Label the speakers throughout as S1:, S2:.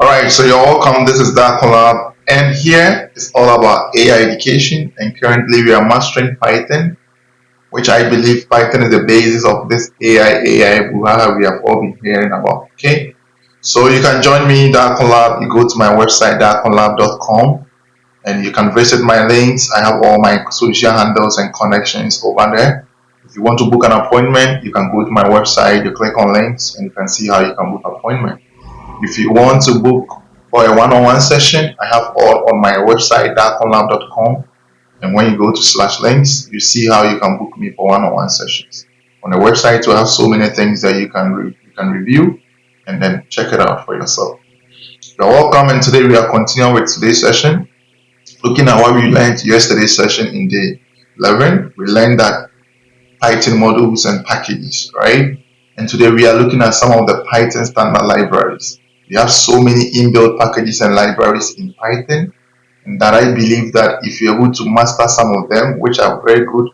S1: Alright, so you're welcome. This is Darko Lab, and here is all about AI education. And currently, we are mastering Python, which I believe Python is the basis of this AI brouhaha we have all been hearing about. Okay, so you can join me, Darko Lab. You go to my website, darkolab.com, and you can visit my links. I have all my social handles and connections over there. If you want to book an appointment, you can go to my website, you click on links, and you can see how you can book an appointment. If you want to book for a one-on-one session, I have all on my website, darkonlab.com. And when you go to slash links, you see how you can book me for one-on-one sessions. On the website, we have so many things that you can review and then check it out for yourself. You're welcome, and today we are continuing with today's session, looking at what we learned yesterday's session in day 11. We learned that Python modules and packages, right? And today we are looking at some of the Python standard libraries. We have so many inbuilt packages and libraries in Python, and that I believe that if you're able to master some of them, which are very good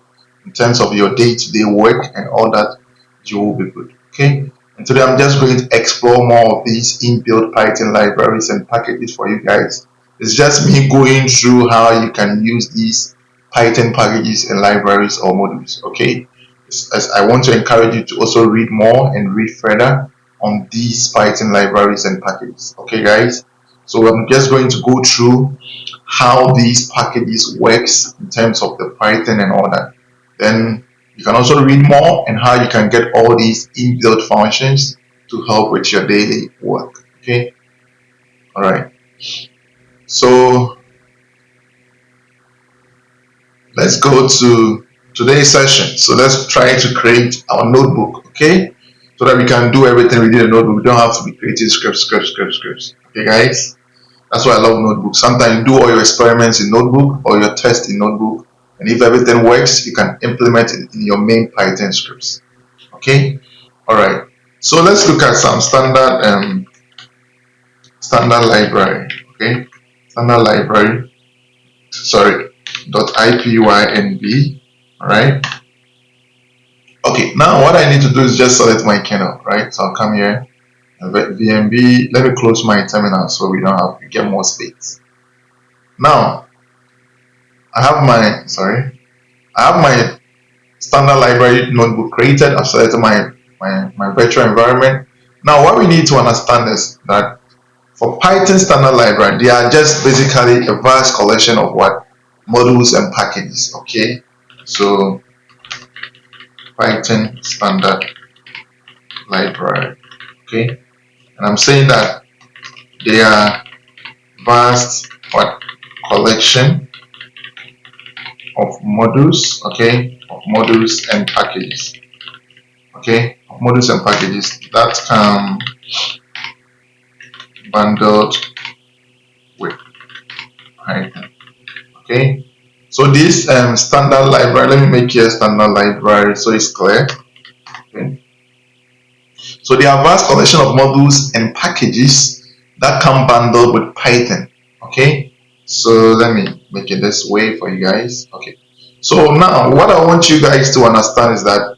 S1: in terms of your day-to-day work and all that, you will be good. Okay. And today I'm just going to explore more of these inbuilt Python libraries and packages for you guys. It's just me going through how you can use these Python packages and libraries or modules. Okay. As I want to encourage you to also read more and read further on these Python libraries and packages. Okay, guys. So I'm just going to go through how these packages works in terms of the Python and all that. Then you can also read more and how you can get all these inbuilt functions to help with your daily work. Okay. All right. So let's go to today's session. So let's try to create our notebook, okay? So that we can do everything within the notebook. We don't have to be creating scripts. Okay, guys? That's why I love notebooks. Sometimes you do all your experiments in notebook or your test in notebook. And if everything works, you can implement it in your main Python scripts. Okay? All right. So let's look at some standard library. Okay? Standard library. Sorry. .ipynb. Alright. Okay, now what I need to do is just select my kernel, right? So I'll come here, VMB. Let me close my terminal so we don't have to get more space. Now I have my standard library notebook created. I've selected my virtual environment. Now what we need to understand is that for Python standard library, they are just basically a vast collection of what modules and packages. Okay, so Python standard library. Okay, and I'm saying that they are vast what collection of modules. Okay, of modules and packages. Okay, of modules and packages that come bundled with Python. Okay, so this standard library, let me make here standard library so it's clear. Okay, so they are vast collection of modules and packages that come bundled with Python. Okay, so let me make it this way for you guys. Okay, so now what I want you guys to understand is that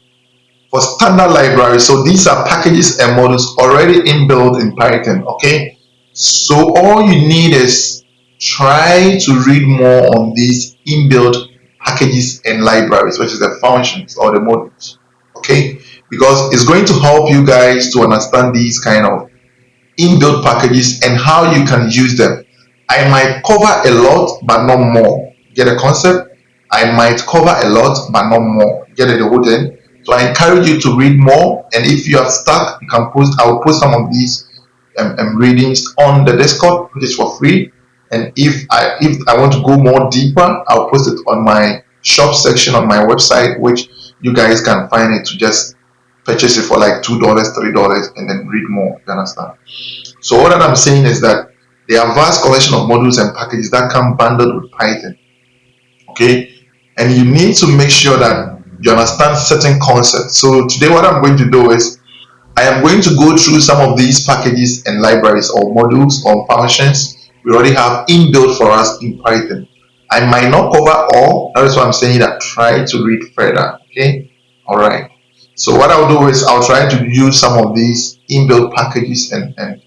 S1: for standard library, so these are packages and modules already inbuilt in Python. Okay, so all you need is try to read more on these inbuilt packages and libraries, which is the functions or the modules. Okay, because it's going to help you guys to understand these kind of inbuilt packages and how you can use them. I might cover a lot but not more. Get the concept? I might cover a lot but not more. Get it, the whole thing? So I encourage you to read more, and if you are stuck, you can post. I will post some of these readings on the Discord, which is for free. And if I want to go more deeper, I'll post it on my shop section on my website, which you guys can find it to just purchase it for like $2, $3, and then read more. You understand? So what I'm saying is that there are vast collection of modules and packages that come bundled with Python. Okay, and you need to make sure that you understand certain concepts. So today what I'm going to do is I am going to go through some of these packages and libraries or modules or functions we already have inbuilt for us in Python. I might not cover all. That is why I'm saying that try to read further. Okay, all right. So what I'll do is I'll try to use some of these inbuilt packages and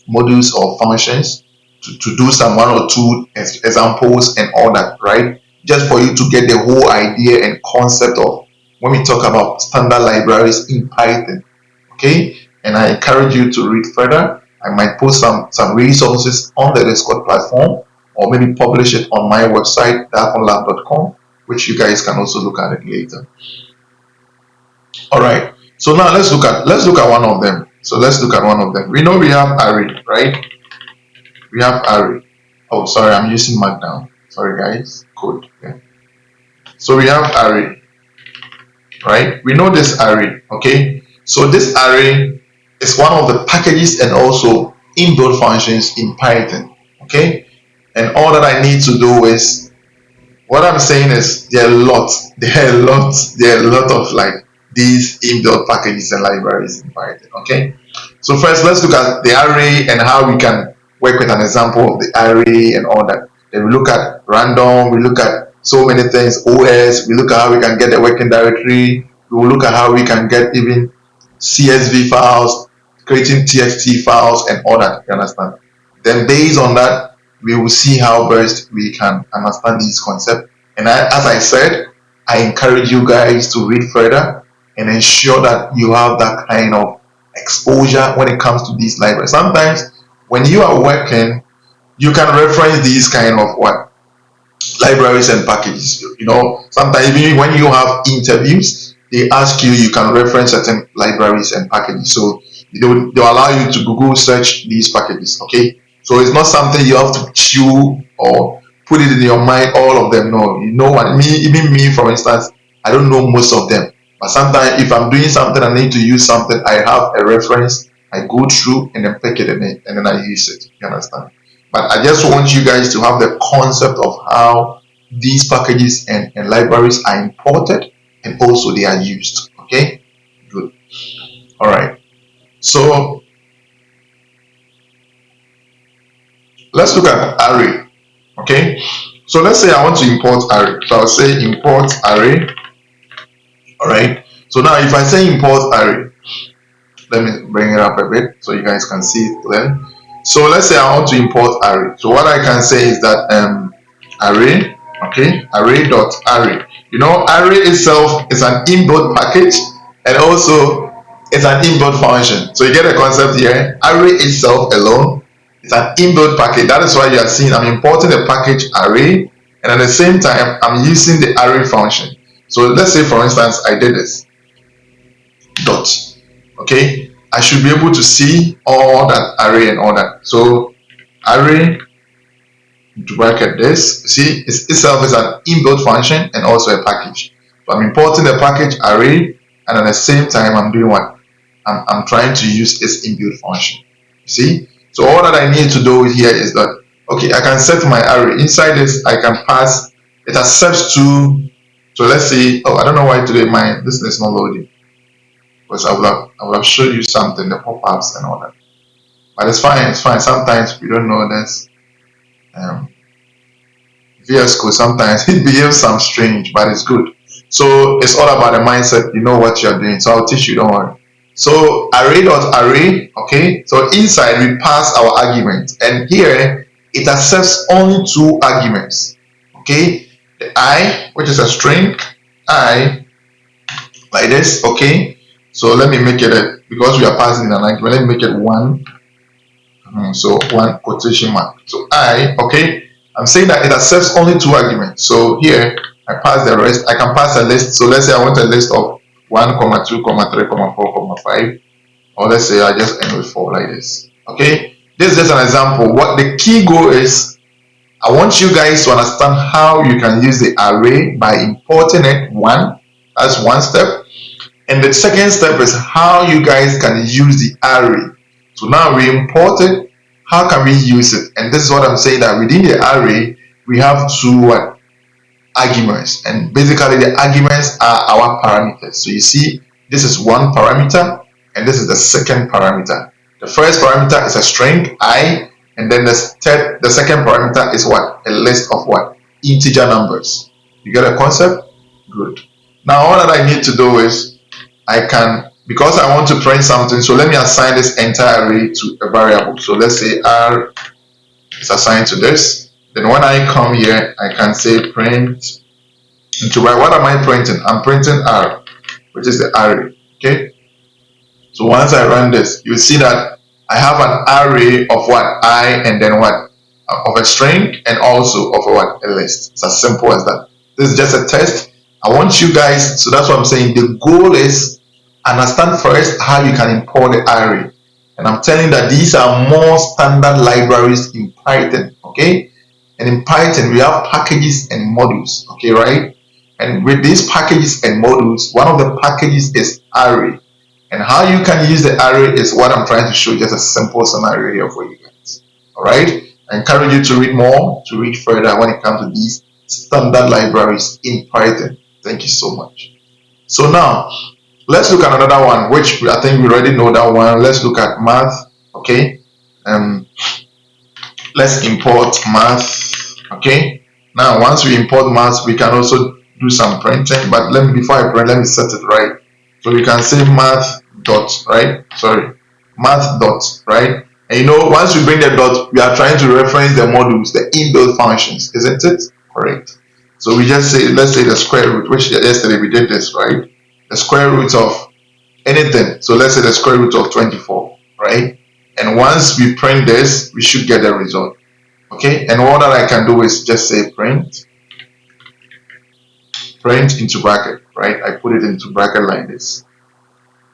S1: modules or functions to do some one or two examples and all that, right? Just for you to get the whole idea and concept of when we talk about standard libraries in Python. Okay, and I encourage you to read further. I might post some resources on the Discord platform, or maybe publish it on my website, darkolab.com, which you guys can also look at it later. All right, so now let's look at one of them. So let's look at one of them. We know we have array, right? We have array. Oh, sorry, I'm using Markdown. Sorry, guys. Code. Yeah. So we have array, right? We know this array. Okay. So this array is one of the packages and also inbuilt functions in Python. Okay. And all that I need to do is, what I'm saying is there are a lot of like these inbuilt packages and libraries in Python. Okay. So first, let's look at the array and how we can work with an example of the array and all that. Then we look at random, we look at so many things, OS, we look at how we can get a working directory, we will look at how we can get even CSV files, creating TXT files and all that, you understand? Then based on that, we will see how best we can understand these concepts. And as I said, I encourage you guys to read further and ensure that you have that kind of exposure when it comes to these libraries. Sometimes when you are working, you can reference these kind of libraries and packages. You know, sometimes even when you have interviews, they ask you, you can reference certain libraries and packages. So they'll allow you to Google search these packages. Okay, so it's not something you have to chew or put it in your mind, all of them. No, you know what, even me, for instance, I don't know most of them. But sometimes if I'm doing something, I need to use something, I have a reference, I go through and then pick it in it, and then I use it. You understand? But I just want you guys to have the concept of how these packages and libraries are imported and also they are used. Okay, good. All right, so let's look at array. Okay, so let's say I want to import array. So I'll say import array. All right, so now if I say import array, let me bring it up a bit so you guys can see it then. So let's say I want to import array. So what I can say is that array, okay, array.array. You know, array itself is an inbuilt package and also it's an inbuilt function. So you get the concept here. Array itself alone is an inbuilt package. That is why you are seeing I'm importing the package array, and at the same time I'm using the array function. So let's say for instance I did this dot. Okay, I should be able to see all that array and all that. So array to bracket this, see, itself is an inbuilt function and also a package. So I'm importing the package array, and at the same time I'm doing what? I'm trying to use its inbuilt function. See? So all that I need to do here is that, okay, I can set my array. Inside this, I can pass, it accepts to, so let's say, oh, I don't know why today this is not loading. Because I would have showed you something, the pop-ups and all that. But it's fine, it's fine. Sometimes we don't know this. VS Code, sometimes it behaves some strange, but it's good. So it's all about the mindset. You know what you're doing. So I'll teach you, don't worry. So array.array, okay. So inside we pass our arguments, and here it accepts only two arguments. Okay, the I, which is a string, I, like this, okay. So let me make it because we are passing an argument, let me make it one. So one quotation mark. So I, okay, I'm saying that it accepts only two arguments. So here I pass the rest. I can pass a list. So let's say I want a list of 1, 2, 3, 4, 5, or let's say I just end with 4 like this. Okay, this is just an example. What the key goal is, I want you guys to understand how you can use the array by importing it. That's one step. And the second step is how you guys can use the array. So now we import it. How can we use it? And this is what I'm saying, that within the array, we have two arguments. And basically the arguments are our parameters. So you see, this is one parameter, and this is the second parameter. The first parameter is a string, I, and then the second parameter is what? A list of what? Integer numbers. You get a concept? Good. Now all that I need to do is I can because I want to print something, so let me assign this entire array to a variable. So let's say R is assigned to this. Then when I come here, I can say print into what am I printing? I'm printing R, which is the array. Okay. So once I run this, you see that I have an array of what? I, and then what? Of a string, and also of a what? A list. It's as simple as that. This is just a test. I want you guys, so that's what I'm saying. The goal is understand first how you can import the array. And I'm telling you that these are more standard libraries in Python, okay? And in Python, we have packages and modules, okay, right? And with these packages and modules, one of the packages is array. And how you can use the array is what I'm trying to show, just a simple scenario here for you guys. All right. I encourage you to read more, to read further when it comes to these standard libraries in Python. Thank you so much. So now, let's look at another one, which I think we already know that one. Let's look at math. Okay. Let's import math. Okay. Now, once we import math, we can also do some printing. But before I print, let me set it right. So we can say math dot, right? Sorry, math dot, right? And you know, once we bring the dot, we are trying to reference the modules, the inbuilt functions, isn't it? Correct. So we just say, let's say the square root, which yesterday we did this, right? The square root of anything. So let's say the square root of 24, right? And once we print this, we should get the result. Okay. And all that I can do is just say print into bracket, right? I put it into bracket like this.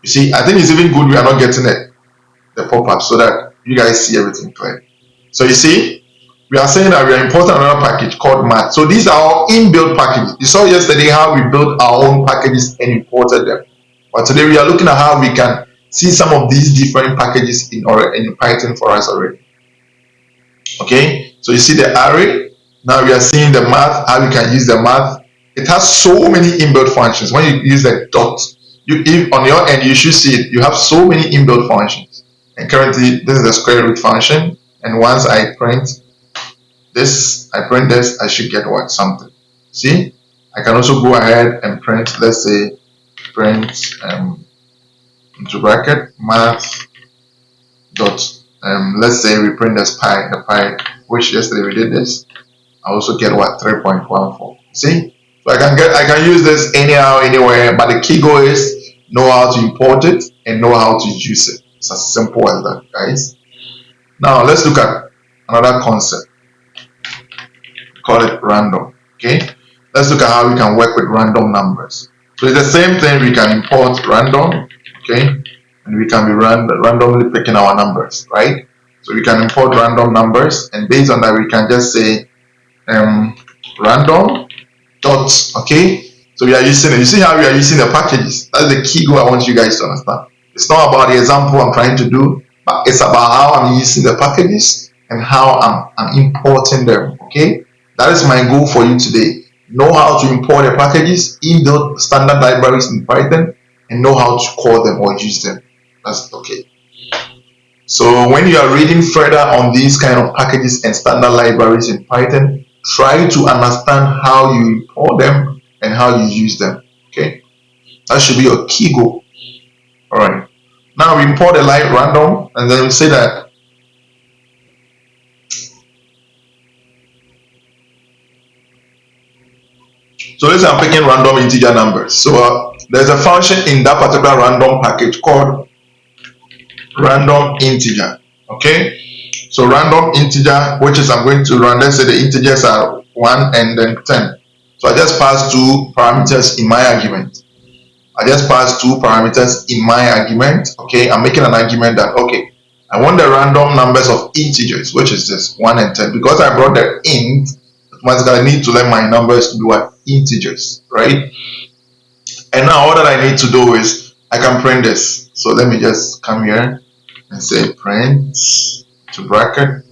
S1: You see, I think it's even good we are not getting the pop-up so that you guys see everything clear. So you see, we are saying that we are importing another package called math. So these are our inbuilt packages. You saw yesterday how we built our own packages and imported them. But today we are looking at how we can see some of these different packages in Python for us already. Okay, so you see the array. Now we are seeing the math, how we can use the math. It has so many inbuilt functions. When you use the dot, if on your end, you should see it. You have so many inbuilt functions. And currently, this is the square root function. And once I print this, I should get what? Something. See? I can also go ahead and print, let's say, print into bracket math dot. Let's say we print the pi, which yesterday we did this. I also get what? 3.14. See? So I can use this anyhow, anywhere, but the key goal is know how to import it and know how to use it. It's as simple as that, guys. Now let's look at another concept. Call it random. Okay. Let's look at how we can work with random numbers. So it's the same thing. We can import random, okay, and we can be randomly picking our numbers, right? So we can import random numbers, and based on that, we can just say random dots, okay? So we are using it. You see how we are using the packages. That's the key goal I want you guys to understand. It's not about the example I'm trying to do, but it's about how I'm using the packages and how I'm importing them, okay? That is my goal for you today. Know how to import the packages in the standard libraries in Python and know how to call them or use them. That's okay. So when you are reading further on these kind of packages and standard libraries in Python, try to understand how you import them and how you use them. Okay, that should be your key goal. All right. Now we import a live random, and then we say that so let's say I'm picking random integer numbers. So there's a function in that particular random package called random integer. Okay. So random integer, which is I'm going to run, let's say the integers are 1 and then 10. So I just pass two parameters in my argument. Okay, I'm making an argument that, okay, I want the random numbers of integers, which is this 1 and 10. Because I brought the int, automatically I need to let my numbers to be what? Integers, right? And now all that I need to do is I can print this. So let me just come here and say print to bracket,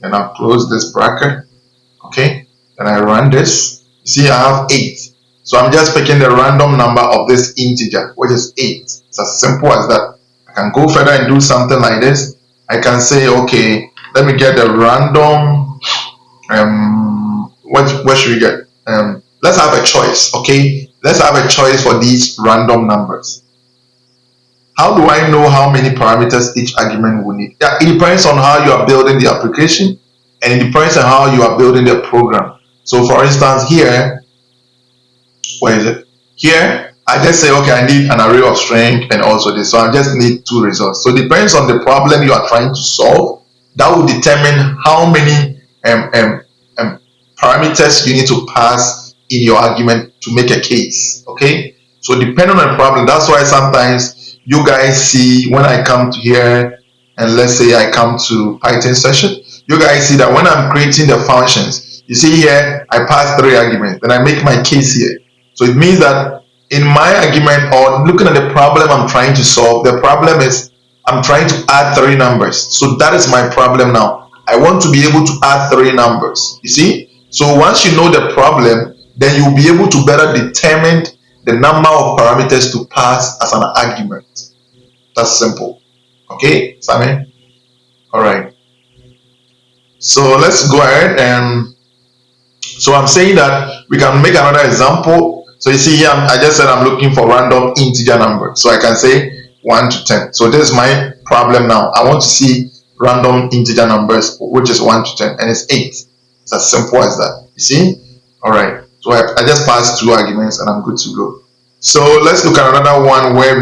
S1: and I'll close this bracket. Okay, and I run this. You see, I have 8. So I'm just picking the random number of this integer, which is 8. It's as simple as that. I can go further and do something like this. I can say, okay, let me get the random. What should we get? Let's have a choice. Okay, let's have a choice for these random numbers. How do I know how many parameters each argument will need? Yeah, it depends on how you are building the application, and it depends on how you are building the program. So for instance, here, where is it? Here, I just say, okay, I need an array of string and also this. So I just need two results. So it depends on the problem you are trying to solve. That will determine how many parameters you need to pass in your argument to make a case. Okay. So depending on the problem, that's why sometimes you guys see when I come to here and let's say I come to Python session, you guys see that when I'm creating the functions, you see here I pass three arguments, then I make my case here. So it means that in my argument or looking at the problem I'm trying to solve, the problem is I'm trying to add three numbers. So that is my problem now. I want to be able to add three numbers. You see? So once you know the problem, then you'll be able to better determine the number of parameters to pass as an argument. That's simple. Okay, Sammy? All right. So let's go ahead and so I'm saying that we can make another example. So you see here, I just said I'm looking for random integer number. So I can say 1 to 10. So this is my problem now. I want to see random integer numbers, which is 1 to 10, and it's 8. It's as simple as that. You see? All right. So I just passed two arguments and I'm good to go. So let's look at another one where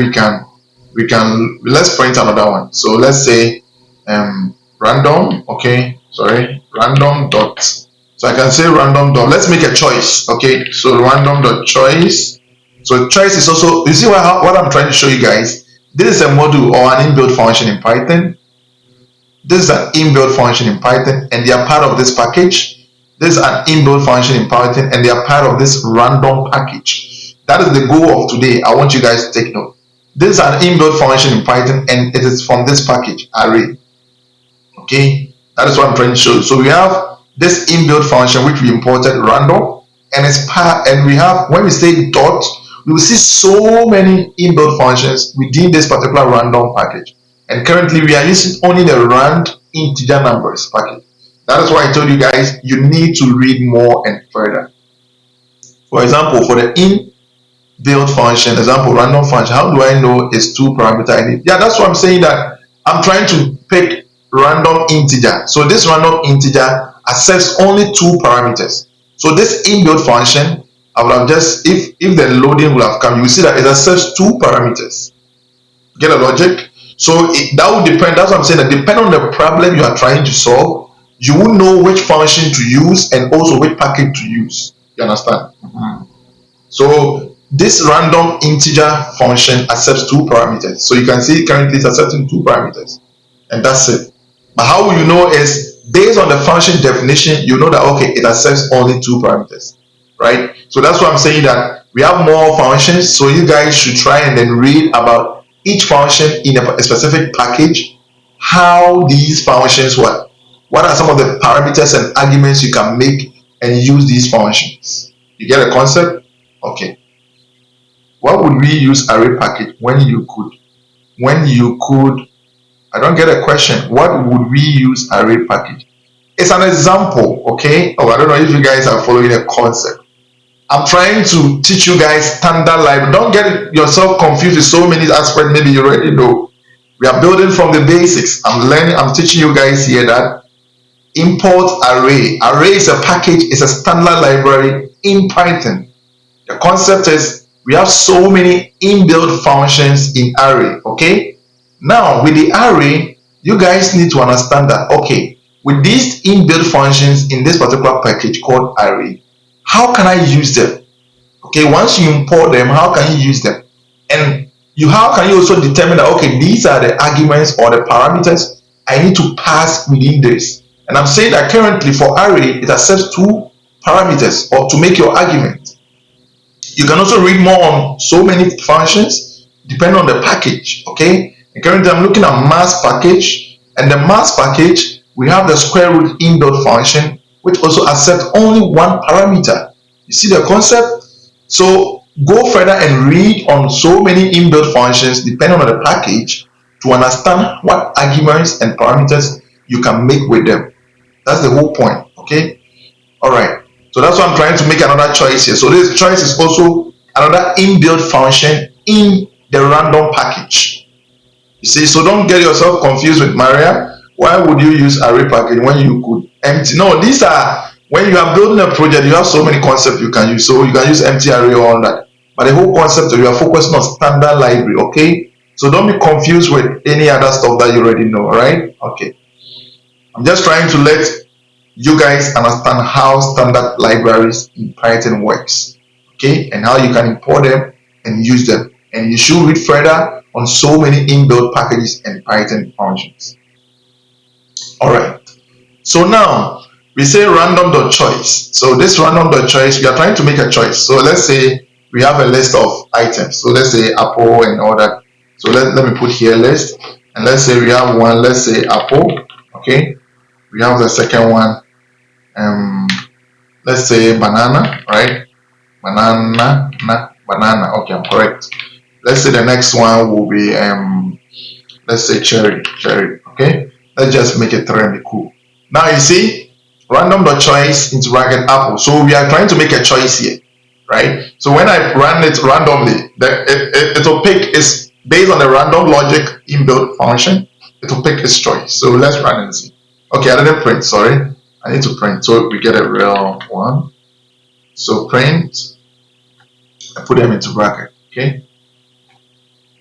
S1: let's print another one. So let's say random, okay, sorry, random dot. So I can say random dot. Let's make a choice, okay. So random dot choice. So choice is also, you see what I'm trying to show you guys. This is a module or an inbuilt function in Python. This is an inbuilt function in Python, and they are part of this package. This is an inbuilt function in Python, and they are part of this random package. That is the goal of today. I want you guys to take note. This is an inbuilt function in Python, and it is from this package, array. Okay, that is what I'm trying to show you. So we have this inbuilt function which we imported random, and it's part. And we have, when we say dot, we will see so many inbuilt functions within this particular random package. And currently we are using only the rand integer numbers package. That is why I told you guys you need to read more and further. For example, for the inbuilt function, example random function, how do I know it's two parameter I need? Yeah, that's what I'm saying, that I'm trying to pick random integer. So this random integer accepts only two parameters. So this inbuilt function, I would have just, if the loading would have come, you will see that it accepts two parameters. Get a logic? So that will depend, that's what I'm saying, that depending on the problem you are trying to solve, you will know which function to use and also which package to use. You understand? So this random integer function accepts two parameters. So you can see currently it's accepting two parameters, and that's it. But how will you know is based on the function definition, you know that okay, it accepts only two parameters, right? So that's why I'm saying that we have more functions. So you guys should try and then read about each function in a specific package, how these functions work. What are some of the parameters and arguments you can make and use these functions? You get a concept? Okay. What would we use array package when you could? I don't get a question. What would we use array package? It's an example, okay? Oh, I don't know if you guys are following a concept. I'm trying to teach you guys standard library. Don't get yourself confused with so many aspects. Maybe you already know. We are building from the basics. I'm teaching you guys here that import array. Array is a package, it's a standard library in Python. The concept is we have so many inbuilt functions in array, okay? Now with the array, you guys need to understand that, okay, with these inbuilt functions in this particular package called array, how can I use them? Okay, once you import them, how can you use them? And how can you also determine that, okay, these are the arguments or the parameters I need to pass within this. And I'm saying that currently for array, it accepts two parameters or to make your argument. You can also read more on so many functions depending on the package, okay? And currently I'm looking at mass package, and the mass package, we have the square root inbuilt function, which also accepts only one parameter. You see the concept? So go further and read on so many inbuilt functions depending on the package to understand what arguments and parameters you can make with them. That's the whole point, okay? All right. So that's why I'm trying to make another choice here. So this choice is also another inbuilt function in the random package. You see, so don't get yourself confused with Maria. Why would you use array package when you could empty? No, these are when you are building a project, you have so many concepts you can use. So you can use empty array or all that. But the whole concept you are focusing on standard library, okay? So don't be confused with any other stuff that you already know, right? Okay. I'm just trying to let you guys understand how standard libraries in Python works, okay, and how you can import them and use them. And you should read further on so many inbuilt packages and Python functions. All right. So now we say random.choice. So this random.choice, we are trying to make a choice. So let's say we have a list of items. So let's say apple and all that. So let me put here list, and let's say we have one. Let's say apple. Okay. We have the second one. Let's say banana, right? Banana. Okay, I'm correct. Let's say the next one will be let's say cherry. Okay, let's just make it 3 and be cool. Now you see random.choice into bracket apple. So we are trying to make a choice here, right? So when I run it randomly, it will pick is based on the random logic inbuilt function. It will pick its choice. So let's run and see. Okay, I didn't print. Sorry, I need to print so we get a real one. So print. I put them into bracket. Okay.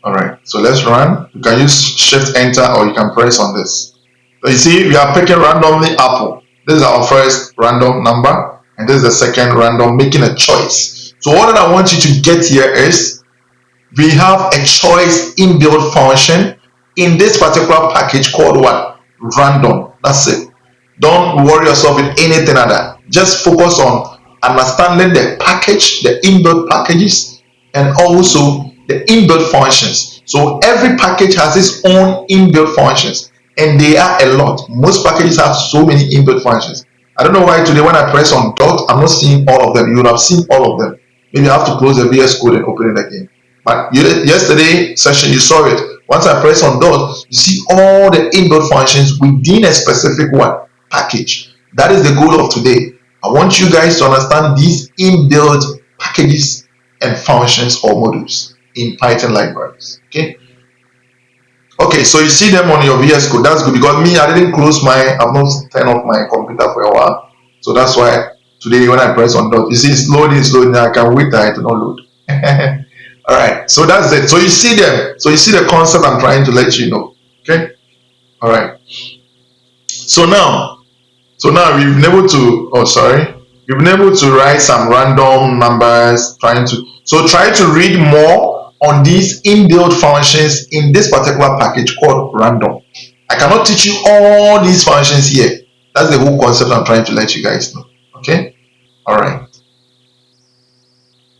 S1: All right. So let's run. You can use Shift Enter or you can press on this. So you see, we are picking randomly apple. This is our first random number, and this is the second random, making a choice. So all that I want you to get here is we have a choice inbuilt function in this particular package called what? Random. That's it. Don't worry yourself with anything other. Just focus on understanding the package, the inbuilt packages, and also the inbuilt functions. So every package has its own inbuilt functions, and they are a lot. Most packages have so many inbuilt functions. I don't know why today when I press on dot, I'm not seeing all of them. You would have seen all of them. Maybe I have to close the VS Code and open it again. But yesterday session, you saw it. Once I press on dot, you see all the inbuilt functions within a specific one package. That is the goal of today. I want you guys to understand these inbuilt packages and functions or modules in Python libraries. Okay, so you see them on your VS Code. That's good because me, I didn't close I've not turned off my computer for a while. So that's why today when I press on dot, you see it's loading. I can wait that it will not load. All right, so that's it. So you see them. So you see the concept I'm trying to let you know. Okay. All right. So now we've been able to. We've been able to write some random numbers. Try to read more on these inbuilt functions in this particular package called random. I cannot teach you all these functions here. That's the whole concept I'm trying to let you guys know. Okay. All right.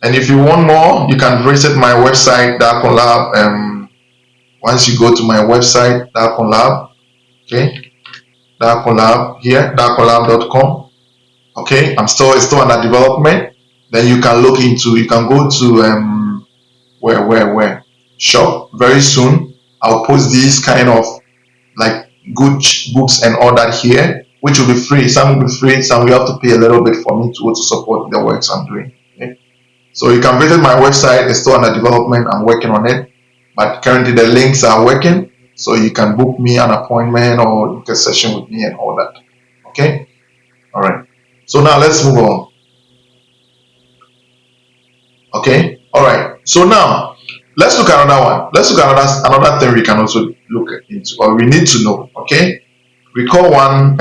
S1: And if you want more, you can visit my website, Darko Lab. Once you go to my website, Darko Lab, okay, Darko Lab here, darkolab.com. Okay, it's still under development. Then you can you can go to where shop very soon. I'll post these kind of like good books and all that here, which will be free. Some will be free, some you have to pay a little bit for me to support the works I'm doing. Okay? So you can visit my website. It's still under development. I'm working on it, but currently the links are working, so you can book me an appointment or book a session with me and all that. Okay. All right. So now let's move on. Okay. All right. So now let's look at another one. Let's look at another thing we can also look into, or we need to know. Okay. We call one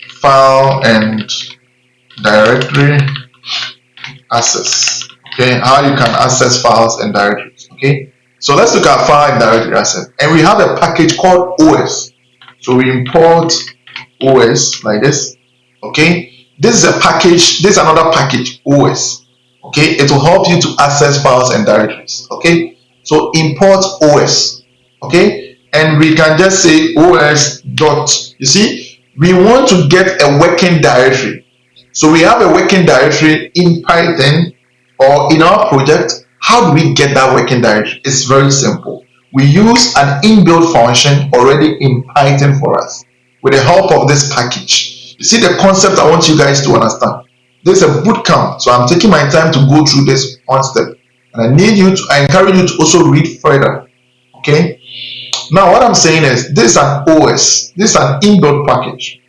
S1: file and directory access. Okay, how you can access files and directories. Okay, so let's look at file and directory access, and we have a package called OS. So we import OS like this. Okay, this is a package. This is another package, OS. Okay, it will help you to access files and directories. Okay, so import OS. Okay, and we can just say OS dot. You see, we want to get a working directory. So we have a working directory in Python or in our project. How do we get that working directory? It's very simple. We use an inbuilt function already in Python for us with the help of this package. You see the concept I want you guys to understand. This is a bootcamp, so I'm taking my time to go through this one step. And I encourage you to also read further. Okay? Now what I'm saying is this is an OS, this is an inbuilt package.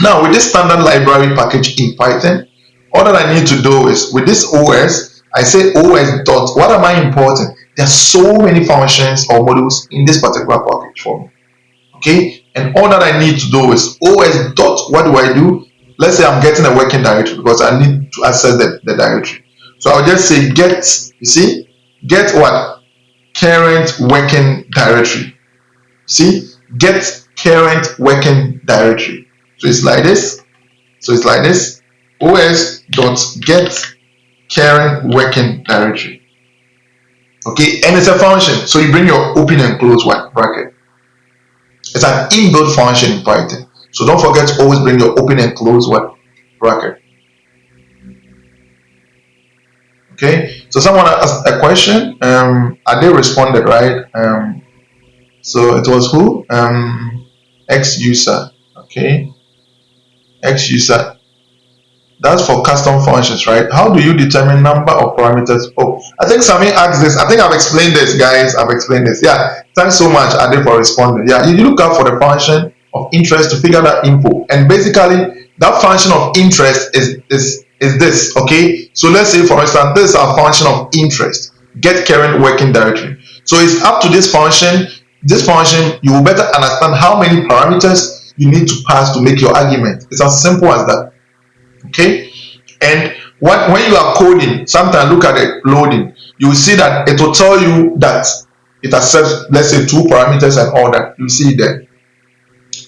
S1: Now with this standard library package in Python, all that I need to do is with this OS, I say OS dot, what am I importing? There are so many functions or modules in this particular package for me. Okay, and all that I need to do is OS dot, what do I do? Let's say I'm getting a working directory because I need to access the directory. So I'll just say get, you see, get what? Current working directory. See, get current working directory. So it's like this. So it's like this. OS dot get current working directory. Okay, and it's a function. So you bring your open and close what bracket. It's an inbuilt function in Python. So don't forget to always bring your open and close what bracket. Okay, so someone asked a question. Ade responded, right? So it was who? X user. Okay, X user. That's for custom functions, right? How do you determine number of parameters? Oh, I think Sami asked this. I think I've explained this, guys. I've explained this. Yeah, thanks so much, Ade, for responding. Yeah, you look out for the function of interest to figure that info, and basically that function of interest is this. Okay, so let's say for instance this is our function of interest. Get current working directory. So it's up to this function. This function, you will better understand how many parameters you need to pass to make your argument. It's as simple as that. Okay, and when you are coding, sometimes look at the loading, you will see that it will tell you that it accepts, let's say, 2 parameters and all that. You see there.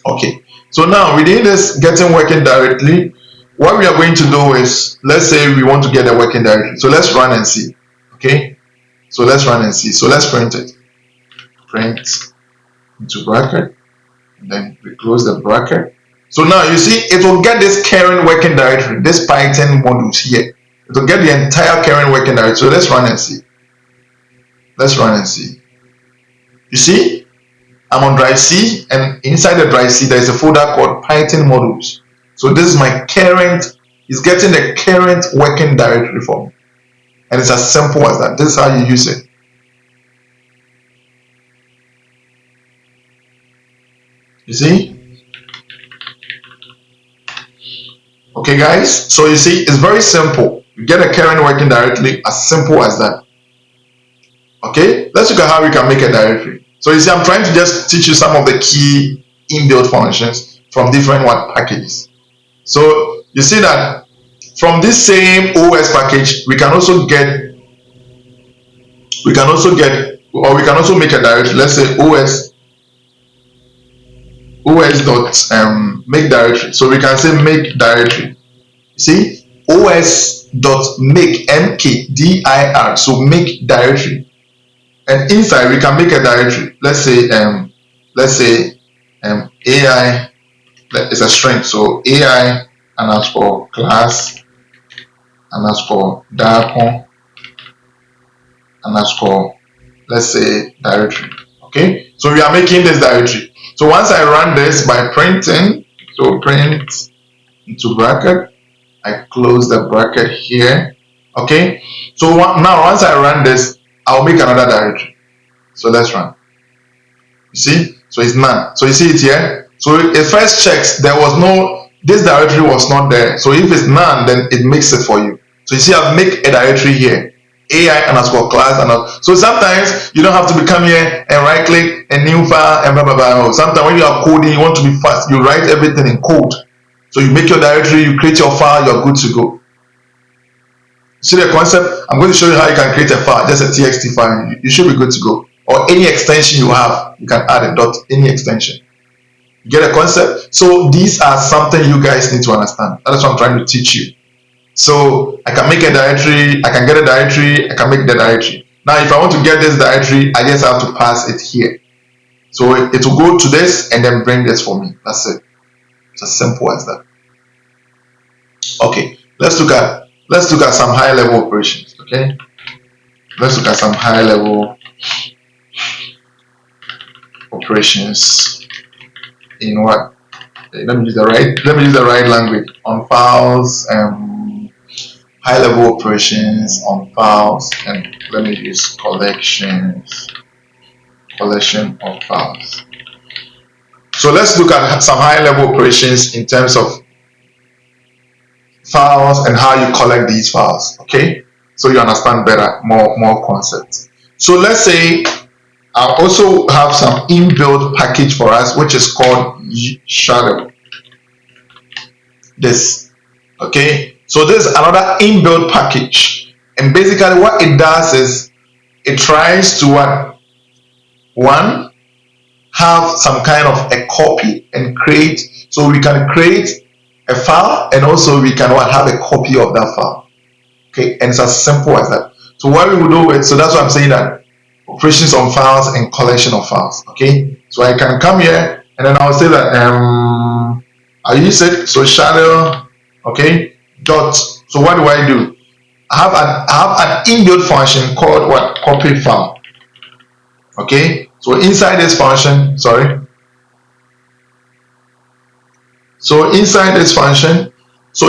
S1: Okay, so now within this getting working directly, what we are going to do is, let's say we want to get a working directory. So let's run and see. Okay, so let's run and see. So let's print it. Print into bracket, and then we close the bracket. So now you see it will get this current working directory, this Python modules here. It will get the entire current working directory. So let's run and see. Let's run and see. You see, I'm on drive C, and inside the drive C there is a folder called Python modules. So this is my current, it's getting the current working directory for me. And it's as simple as that. This is how you use it. You see? Okay guys, so you see it's very simple. You get a current working directory, as simple as that. Okay, let's look at how we can make a directory. So you see I'm trying to just teach you some of the key inbuilt functions from different packages. So you see that from this same OS package we can also make a directory. Let's say os dot make directory. So we can say make directory. See, os dot make mkdir. So make directory, and inside we can make a directory. Let's say AI. It's a string. So AI underscore class underscore Darko underscore, let's say, directory. Okay, so we are making this directory. So once I run this by printing, so print into bracket, I close the bracket here. Okay, so now once I run this, I'll make another directory. So let's run. You see, so it's none. So you see it here. So it first checks there was no, this directory was not there. So if it's none, then it makes it for you. So you see I've make a directory here, AI underscore class, and so sometimes you don't have to come here and right click and new file and blah blah blah. Sometimes when you are coding, you want to be fast, you write everything in code. So you make your directory, you create your file, you're good to go. See the concept? I'm going to show you how you can create a file, just a txt file. You should be good to go. Or any extension you have, you can add a dot, any extension. You get a concept? So these are something you guys need to understand. That's what I'm trying to teach you. So I can make a directory, I can get a directory, I can make the directory. Now if I want to get this directory, I just have to pass it here. So it will go to this and then bring this for me. That's it. It's as simple as that. Okay, let's look at some high level operations. Okay, let's look at some high level operations in what? Let me use the right language on files. High level operations on files, and let me use collections. collection of files. So let's look at some high-level operations in terms of files and how you collect these files, okay? So you understand better, more concepts. So let's say I also have some inbuilt package for us, which is called shutil. This, okay? So this is another inbuilt package, and basically what it does is it tries to one, have some kind of a copy and create, so we can create a file and also we can have a copy of that file, okay? And it's as simple as that. So what we will do it, so that's why I'm saying that operations on files and collection of files, okay? So I can come here and then I'll say that I use it, so shutil, okay, dot. So what do I do? I have an inbuilt function called copy file, okay? So inside this function,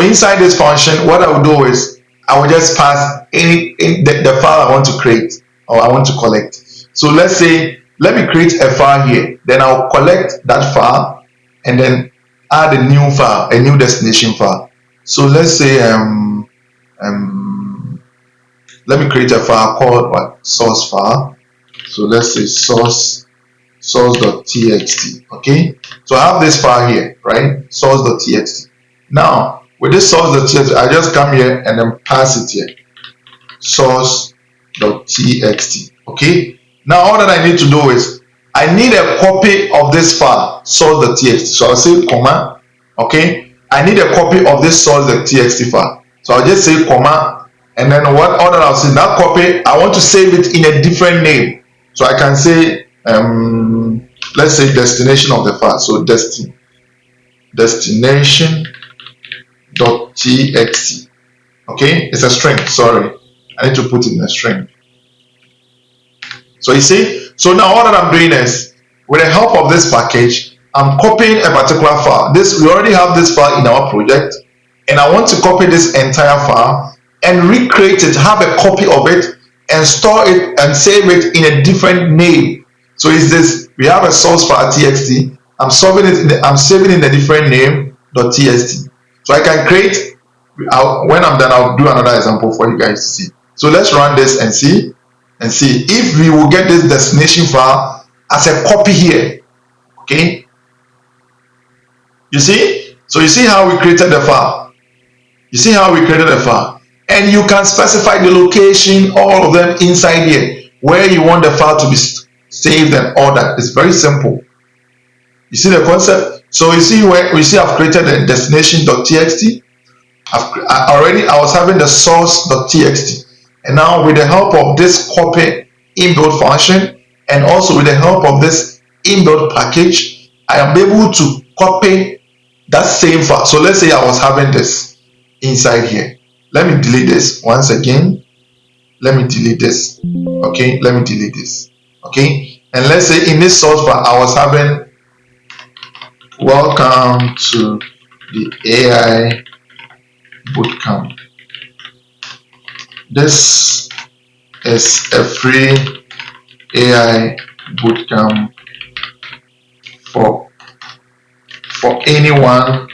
S1: inside this function, what I will do is I will just pass the file I want to create or I want to collect. So let's say, let me create a file here, then I'll collect that file and then add a new file, a new destination file. So let's say let me create a file called source file. So let's say source.txt, okay? So I have this file here, right? Source.txt. Now with this source.txt, I just come here and then pass it here, source.txt, okay? Now all that I need to do is I need a copy of this file, source.txt. So I'll say comma, okay? I need a copy of this source.txt file. So I'll just say comma, and then what order I'll say that copy, I want to save it in a different name. So I can say let's say destination of the file. So destination.txt, okay? It's a string, sorry, I need to put it in a string. So you see, so now all that I'm doing is with the help of this package, I'm copying a particular file. We already have this file in our project, and I want to copy this entire file and recreate it, have a copy of it, and store it and save it in a different name. So is this, we have a source file txt, I'm saving it in a different name .txt. So I can create, when I'm done, I'll do another example for you guys to see. So let's run this and see if we will get this destination file as a copy here, okay? You see? So you see how we created the file. And you can specify the location, all of them inside here, where you want the file to be saved and all that. It's very simple. You see the concept? So you see where I've created the destination.txt. I was having the source.txt, and now with the help of this copy inbuilt function and also with the help of this inbuilt package, I am able to copy that same file. So let's say I was having this inside here. Let me delete this once again. Let me delete this. Okay, let me delete this. Okay, and let's say in this source file I was having welcome to the AI Bootcamp. This is a free AI bootcamp for anyone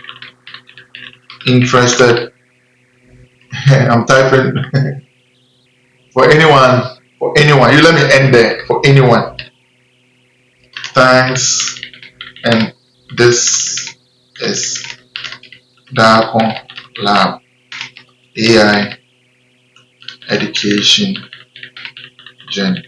S1: interested. I'm typing for anyone. You let me end there. For anyone. Thanks. And this is Darko Lab AI education journey.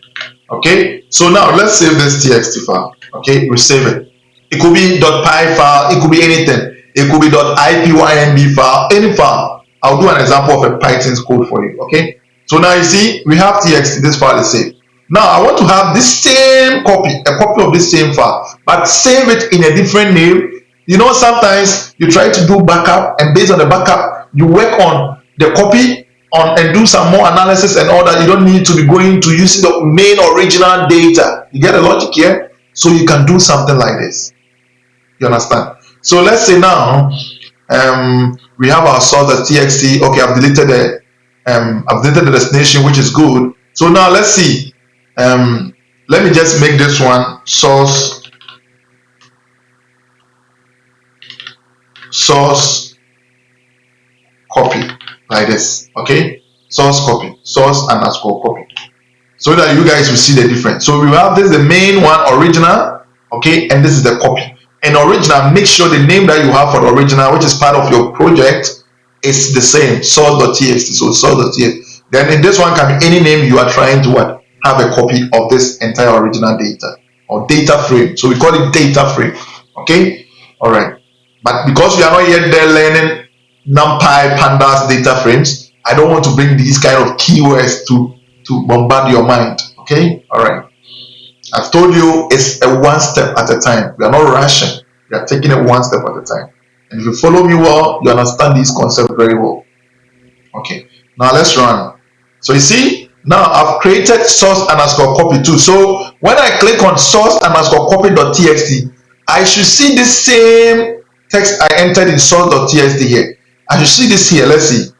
S1: Okay, so now let's save this txt file. Okay, we save it. It could be .py file, it could be anything. It could be .ipynb file, any file. I'll do an example of a Python code for you. Okay, so now you see we have txt, this file is saved. Now I want to have this same copy, a copy of this same file, but save it in a different name. You know, sometimes you try to do backup, and based on the backup, you work on the copy and do some more analysis and all that. You don't need to be going to using the main original data. You get the logic here? So you can do something like this. You understand? So let's say now we have our source.txt. Okay, I've deleted the destination, which is good. So now let's see. let me just make this one source copy like this. Okay, source copy, source underscore copy, so that you guys will see the difference. So we have this, the main one, original, okay, and this is the copy. And original, make sure the name that you have for the original, which is part of your project, is the same, source.txt. So source.txt. Then in this one can be any name you are trying to what? Have a copy of this entire original data or data frame. So we call it data frame. Okay, all right. But because we are not yet there learning NumPy, pandas, data frames, I don't want to bring these kind of keywords to bombard your mind. Okay, all right. I've told you it's a one step at a time. We are not rushing. We are taking it one step at a time. And if you follow me well, you understand these concepts very well. Okay, now let's run. So you see, now I've created source underscore copy too. So when I click on source underscore copy.txt, I should see this same text I entered in source.txt here. I should see this here. Let's see.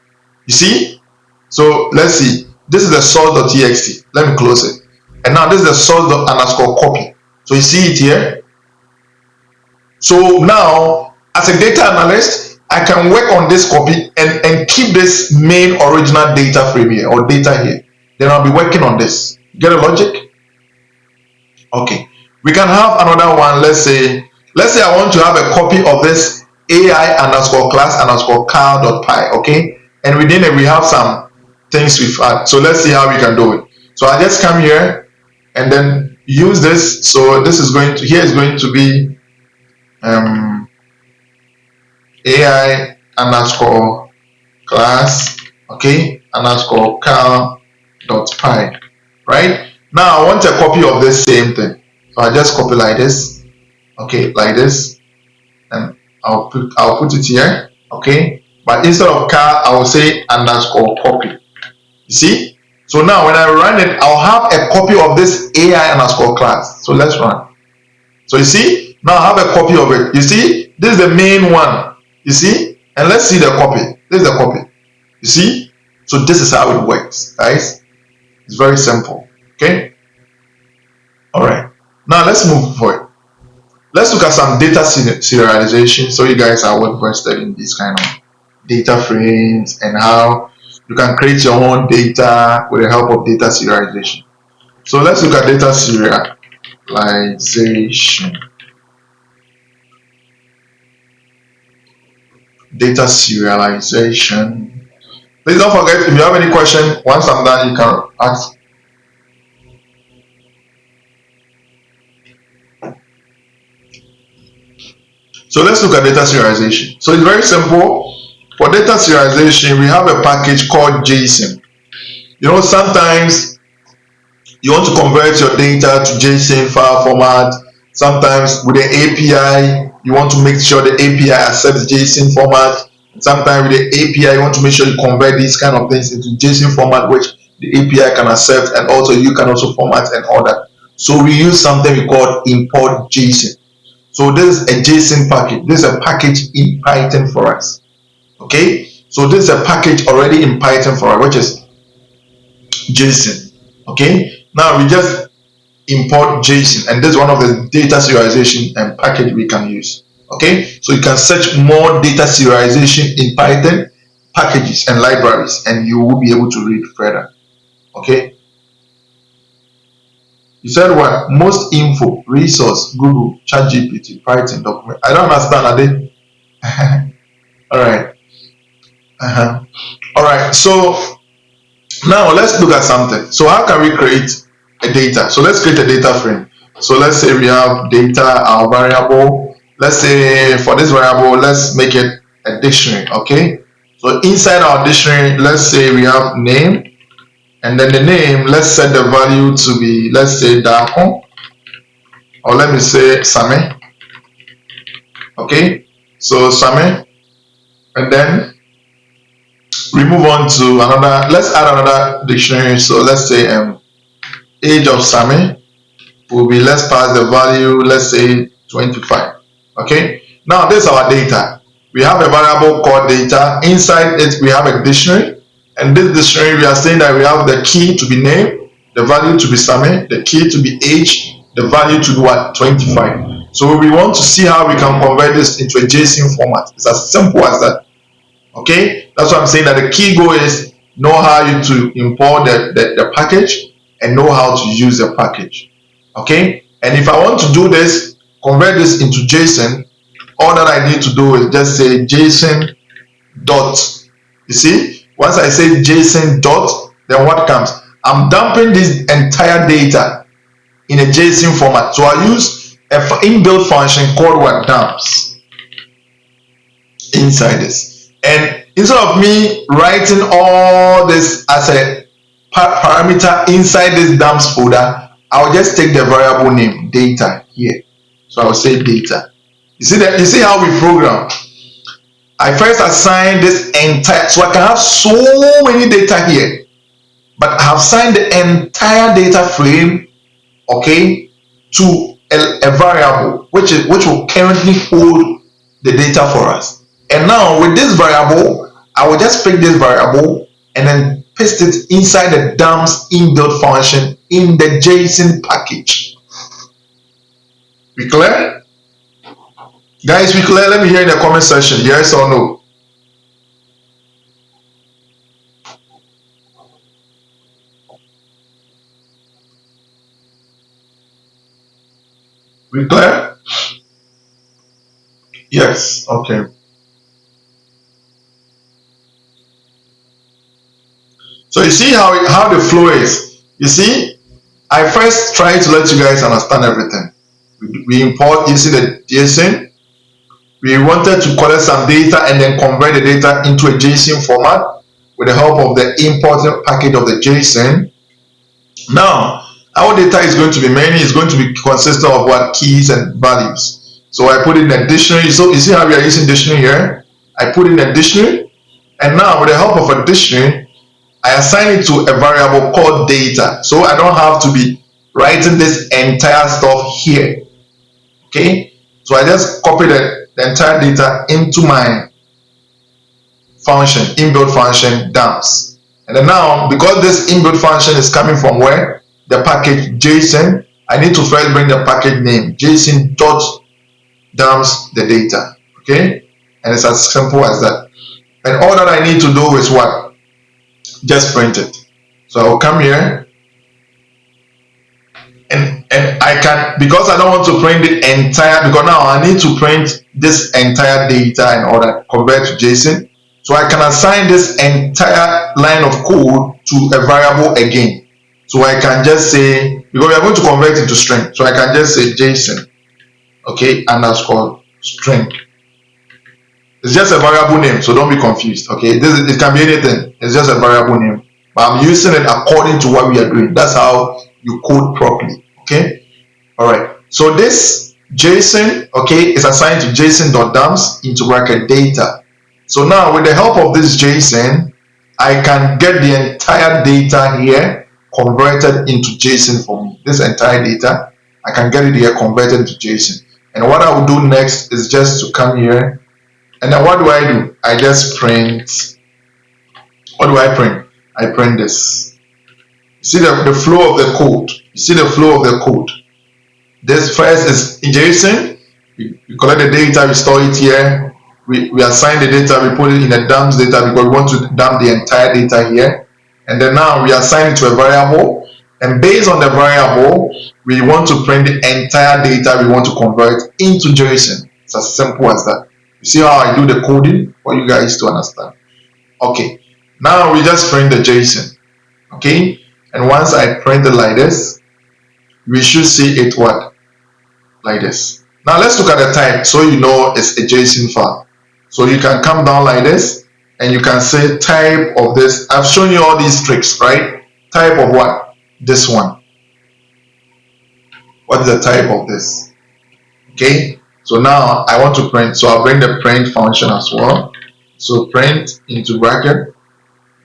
S1: You see? So let's see. This is the source.txt. Let me close it. And now this is the source underscore copy. So you see it here. So now, as a data analyst, I can work on this copy and keep this main original data frame here or data here. Then I'll be working on this. Get the logic? Okay. We can have another one. Let's say I want to have a copy of this AI underscore class underscore car.py. Okay. And within it, we have some things we've had. So let's see how we can do it. So I just come here and then use this. So this is going to, here is going to be AI underscore class, okay, underscore car.py, right? Now I want a copy of this same thing. So I just copy like this, okay, like this, and I'll put it here, okay. But instead of car, I will say underscore copy. You see? So now when I run it, I'll have a copy of this AI underscore class. So let's run. So you see, now I have a copy of it. You see, this is the main one. You see, and let's see the copy. This is the copy. You see, so this is how it works, guys. It's very simple. Okay. All right. Now let's move forward. Let's look at some data serialization, so you guys are well versed in this kind of data frames and how you can create your own data with the help of data serialization. So let's look at data serialization. Data serialization. Please don't forget, if you have any question, once I'm done, you can ask. So let's look at data serialization. So it's very simple. For data serialization, we have a package called JSON. You know, sometimes you want to convert your data to JSON file format. Sometimes with the API, you want to make sure the API accepts JSON format. Sometimes with the API, you want to make sure you convert these kind of things into JSON format, which the API can accept, and also you can also format and all that. So we use something we call import JSON. So this is a JSON package. This is a package in Python for us. Okay, so this is a package already in Python for us, which is JSON. Okay, now we just import JSON, and this is one of the data serialization and package we can use. Okay, so you can search more data serialization in Python packages and libraries, and you will be able to read further. Okay, you said what? Most info, resource, Google, ChatGPT, Python, document. I don't understand, are they? All right. All right. So now let's look at something. So how can we create a data? So let's create a data frame. So let's say we have data, our variable. Let's say for this variable, let's make it a dictionary. Okay. So inside our dictionary, let's say we have name. And then the name, let's set the value to be, let's say Darko, or let me say Same. Okay, so Same, and then we move on to another, let's add another dictionary. So let's say age of Same will be, let's pass the value, let's say 25. Okay, now this is our data. We have a variable called data. Inside it, we have a dictionary. And this dictionary, we are saying that we have the key to be name, the value to be Sami, the key to be age, the value to be what? 25. So we want to see how we can convert this into a JSON format. It's as simple as that. Okay, that's what I'm saying, that the key goal is know how you to import the package and know how to use the package. Okay, and if I want to do this, convert this into JSON, all that I need to do is just say JSON dot. You see, once I say JSON dot, then what comes? I'm dumping this entire data in a JSON format. So I use an inbuilt function called what? Dumps inside this. And instead of me writing all this as a parameter inside this dumps folder, I'll just take the variable name data here. So I'll say data. You see that? You see how we program? I first assign this entire, so I can have so many data here, but I have assigned the entire data frame, okay, to a variable which will currently hold the data for us. And now with this variable, I will just pick this variable and then paste it inside the dumps inbuilt function in the JSON package. We clear? Guys, we clear? Let me hear in the comment section, yes or no. We clear? Yes, okay. So you see how the flow is. You see, I first try to let you guys understand everything. We import, you see the JSON. We wanted to collect some data and then convert the data into a JSON format with the help of the imported package of the JSON. Now, our data is going to be many. It's going to be consistent of what? Keys and values. So I put in a dictionary. So you see how we are using dictionary here? I put in a dictionary, and now with the help of a dictionary, I assign it to a variable called data. So I don't have to be writing this entire stuff here. Okay? So I just copy the entire data into my function, inbuilt function dumps. And then now, because this inbuilt function is coming from where? The package JSON, I need to first bring the package name, JSON dot dumps the data. Okay? And it's as simple as that. And all that I need to do is what? Just print it. So I will come here and I can, because I don't want to print the entire, because now I need to print this entire data in order to convert to JSON. So I can assign this entire line of code to a variable again. So I can just say, because we are going to convert it to string, so I can just say JSON, okay, underscore string. It's just a variable name, so don't be confused, okay? It can be anything. It's just a variable name, but I'm using it according to what we are doing. That's how you code properly, okay? All right. So this JSON, okay, is assigned to JSON.dumps into bracket data. So now with the help of this JSON, I can get the entire data here converted into JSON for me. This entire data, I can get it here converted into JSON. And what I will do next is just to come here. And then what do? I just print. What do I print? I print this. You see the flow of the code. You see the flow of the code. This first is in JSON. We collect the data, we store it here. We assign the data, we put it in the dumps data because we want to dump the entire data here. And then now we assign it to a variable. And based on the variable, we want to print the entire data we want to convert into JSON. It's as simple as that. You see how I do the coding for you guys to understand. Okay, now we just print the JSON. Okay, and once I print it like this, we should see it what? Like this. Now let's look at the type so you know it's a JSON file. So you can come down like this and you can say type of this. I've shown you all these tricks, right? Type of what? This one. What is the type of this? Okay. So now I want to print, so I'll bring the print function as well. So print into bracket,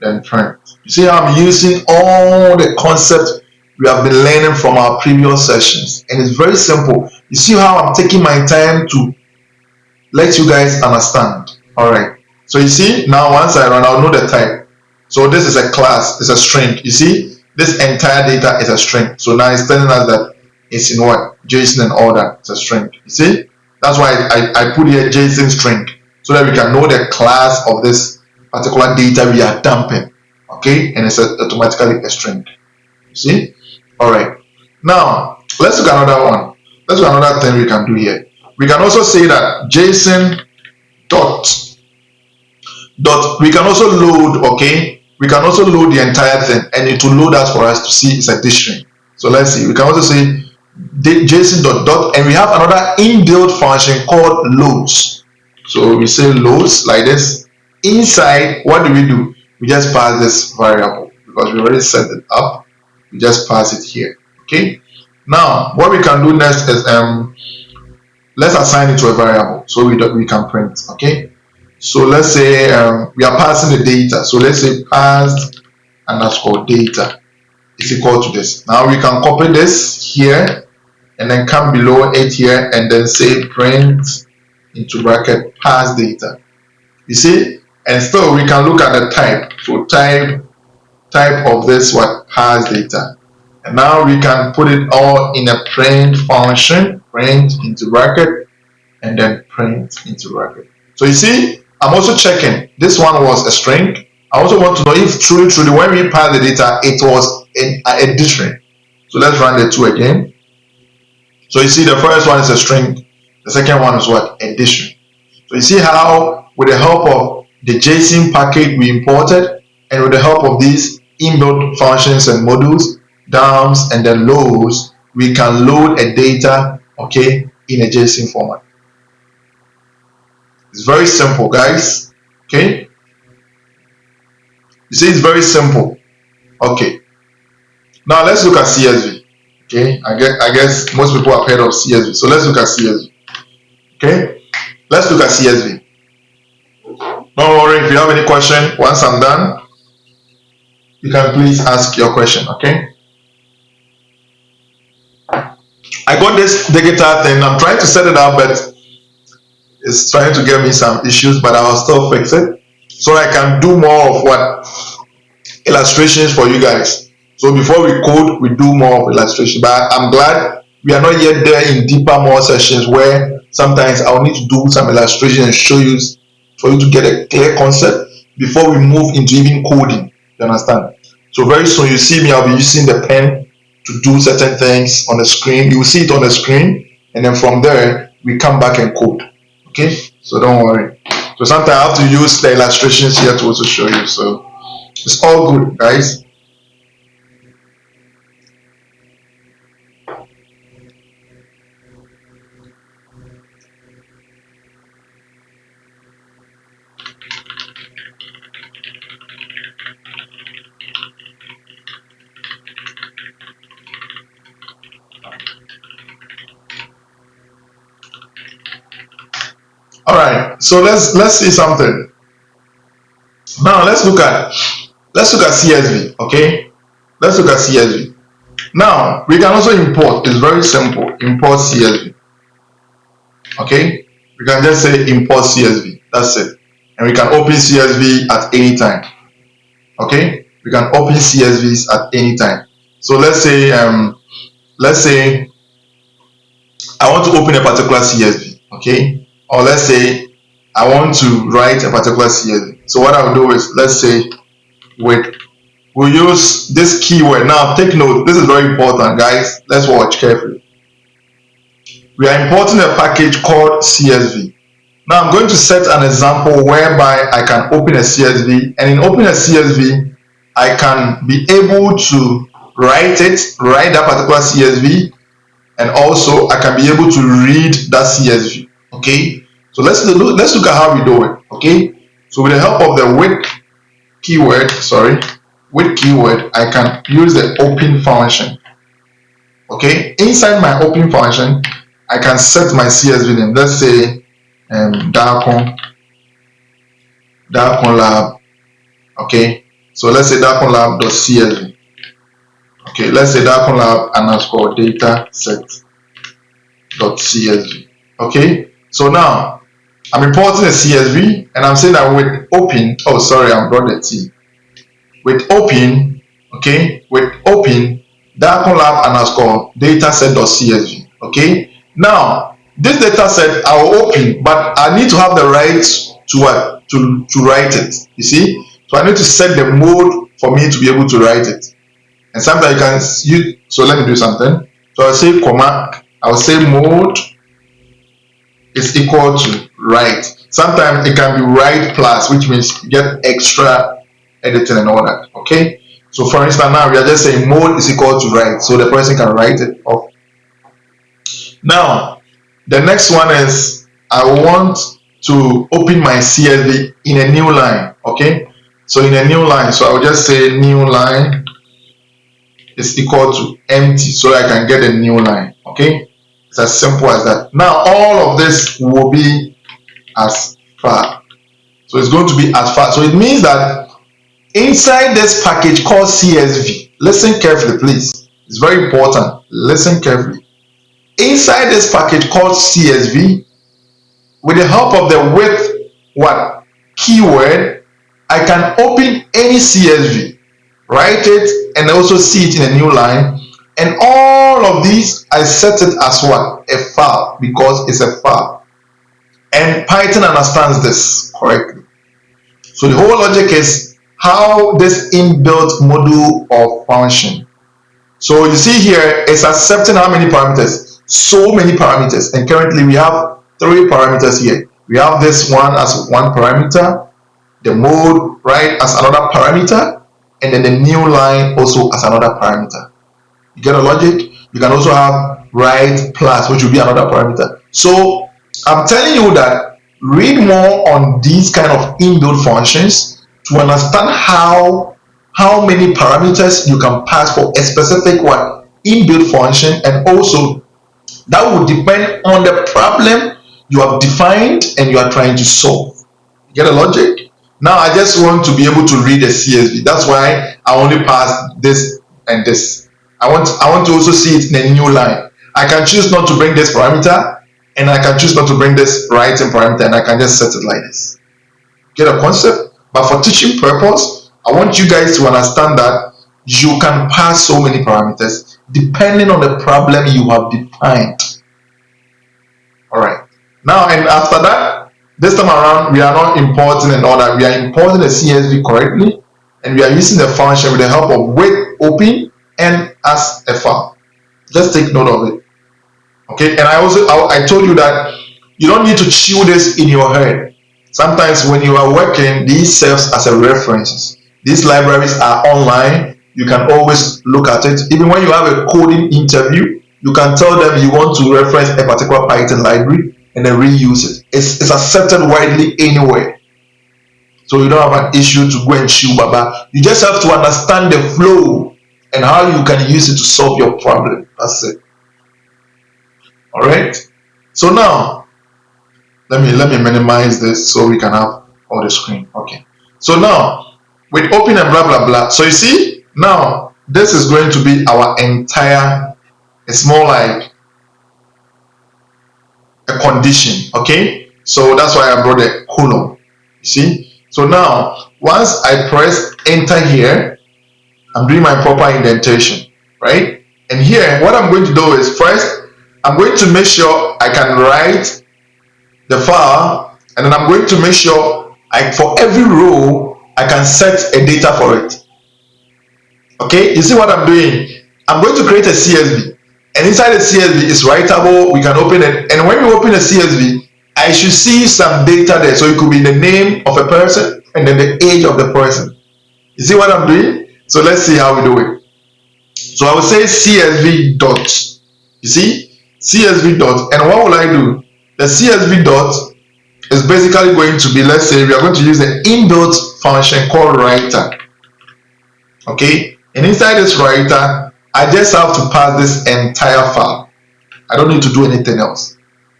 S1: then print. You see how I'm using all the concepts we have been learning from our previous sessions, and it's very simple. You see how I'm taking my time to let you guys understand. All right. So you see now once I run, I'll know the type. So this is a class, it's a string. You see, this entire data is a string. So now it's telling us that it's in what? JSON and all that. It's a string. You see? That's why I put here JSON string, so that we can know the class of this particular data we are dumping. Okay? And it's automatically a string. You see? Alright. Now, let's look at another one. Let's look at another thing we can do here. We can also say that JSON dot we can also load, okay? We can also load the entire thing, and it will load out for us to see it's a dictionary. So let's see. We can also say JSON dot, and we have another inbuilt function called loads. So we say loads like this. Inside, what do? We just pass this variable because we already set it up. We just pass it here. Okay. Now, what we can do next is let's assign it to a variable so we can print. Okay. So let's say we are passing the data. So let's say passed underscore data is equal to this. Now we can copy this here and then come below it here and then say print into bracket pass data. You see, and still we can look at the type. So type of this what pass data, and now we can put it all in a print function, print into bracket and then print into bracket. So you see, I'm also checking this one was a string. I also want to know if truly when we pass the data it was a dictionary. So let's run the two again. So you see the first one is a string, the second one is what? A dictionary. So you see how with the help of the JSON package we imported and with the help of these inbuilt functions and modules, dumps and then loads, we can load a data, okay, in a JSON format. It's very simple, guys. Okay, you see it's very simple. Okay, now let's look at CSV. Okay, I guess most people have heard of CSV, so let's look at CSV. Okay, let's look at CSV. Don't worry, if you have any question, once I'm done, you can please ask your question. Okay, I got this digital thing. I'm trying to set it up, but it's trying to give me some issues, but I'll still fix it so I can do more of what illustrations for you guys. So before we code, we do more of illustration. But I'm glad we are not yet there in deeper more sessions where sometimes I'll need to do some illustration and show you for you to get a clear concept before we move into even coding. You understand? So very soon you see me, I'll be using the pen to do certain things on the screen. You will see it on the screen, and then from there we come back and code. Okay, so don't worry. So sometimes I have to use the illustrations here to also show you. So it's all good, guys. All right, so let's see something. Now let's look at CSV. Okay, let's look at CSV. Now we can also import. It's very simple. Import CSV. Okay, we can just say import CSV. That's it, and we can open CSV at any time. Okay, we can open CSVs at any time. So let's say I want to open a particular CSV. Okay. Or let's say I want to write a particular CSV. So what I'll do is, let's say we'll use this keyword. Now take note, this is very important, guys. Let's watch carefully. We are importing a package called CSV. Now I'm going to set an example whereby I can open a CSV, and in opening a CSV I can be able to write that particular CSV, and also I can be able to read that CSV. Okay, so let's look at how we do it. Okay, so with the help of the with keyword, I can use the open function. Okay, inside my open function, I can set my CSV name. Let's say Darko Lab. Okay, so let's say Darko Lab.csv. Okay, let's say Darko Lab underscore data set.csv. Okay, so now I'm importing a CSV and I'm saying that with open, oh sorry, I'm brought the T. With open, okay, with open Darko Lab underscore dataset.csv. Okay, now this dataset I will open, but I need to have the right to what to write it. You see, so I need to set the mode for me to be able to write it. And sometimes you can use, so let me do something. So I'll say comma, I'll say mode is equal to write. Sometimes it can be write plus, which means you get extra editing and all that. Okay. So for instance, now we are just saying mode is equal to write, so the person can write it off. Now, the next one is I want to open my CSV in a new line. Okay. So in a new line, so I will just say new line is equal to empty, so I can get a new line. Okay. It's as simple as that. Now all of this will be as far. So it's going to be as far. So it means that inside this package called CSV, listen carefully, please. It's very important. Listen carefully. Inside this package called CSV, with the help of the with keyword, I can open any CSV, write it, and also see it in a new line. And all of these, I set it as what? A file, because it's a file. And Python understands this correctly. So the whole logic is how this inbuilt module or function. So you see here, it's accepting how many parameters? So many parameters. And currently we have 3 parameters here. We have this one as one parameter, the mode, right, as another parameter, and then the new line also as another parameter. You get the logic? You can also have write plus, which will be another parameter. So I'm telling you that read more on these kind of inbuilt functions to understand how many parameters you can pass for a specific inbuilt function, and also that will depend on the problem you have defined and you are trying to solve. You get the logic? Now I just want to be able to read a CSV. That's why I only pass this and this. I want to also see it in a new line. I can choose not to bring this parameter, and I can choose not to bring this writing parameter, and I can just set it like this. Get a concept? But for teaching purpose, I want you guys to understand that you can pass so many parameters depending on the problem you have defined. All right. Now, and after that, this time around, we are not importing and all that. We are importing the CSV correctly, and we are using the function with the help of with open and as a file. Just take note of it. Okay. And I told you that you don't need to chew this in your head. Sometimes when you are working, these serves as a reference. These libraries are online. You can always look at it. Even when you have a coding interview, you can tell them you want to reference a particular Python library and then reuse it. It's accepted widely anywhere. So you don't have an issue to go and chew baba. You just have to understand the flow and how you can use it to solve your problem. That's it. All right. So now, let me minimize this so we can have all the screen. Okay. So now with open and blah blah blah. So you see now this is going to be our entire. It's more like a condition. Okay. So that's why I brought a colon. You see. So now once I press enter here, I'm doing my proper indentation, right? And here what I'm going to do is first I'm going to make sure I can write the file, and then I'm going to make sure for every row I can set a data for it. Okay, you see what I'm doing? I'm going to create a CSV, and inside the CSV is writable. We can open it, and when you open a CSV, I should see some data there. So it could be the name of a person and then the age of the person. You see what I'm doing? So let's see how we do it. So I will say CSV dot. You see, CSV dot, and what will I do? The CSV dot is basically going to be, let's say we are going to use the inbuilt function called writer. Okay, and inside this writer, I just have to pass this entire file. I don't need to do anything else.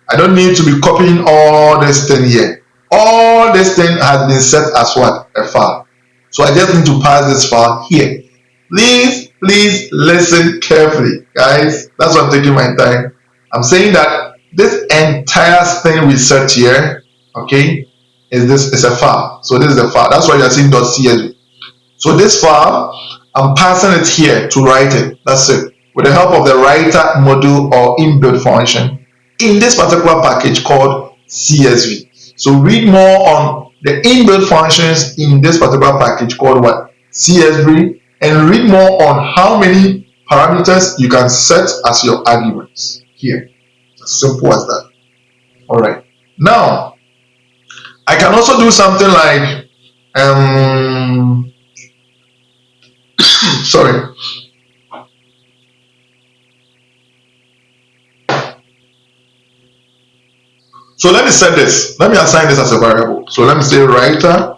S1: I don't need to be copying all this thing here. All this thing has been set as what? A file. So I just need to pass this file here. Please listen carefully, guys. That's why I'm taking my time. I'm saying that this entire thing we set here, okay, is a file. So this is a file. That's why you're seeing .csv. So this file, I'm passing it here to write it. That's it. With the help of the writer module or inbuilt function in this particular package called CSV. So read more on the inbuilt functions in this particular package called what? CSV, and read more on how many parameters you can set as your arguments here. As simple as that. All right. Now, I can also do something like, sorry. So let me set this. Let me assign this as a variable. So let me say writer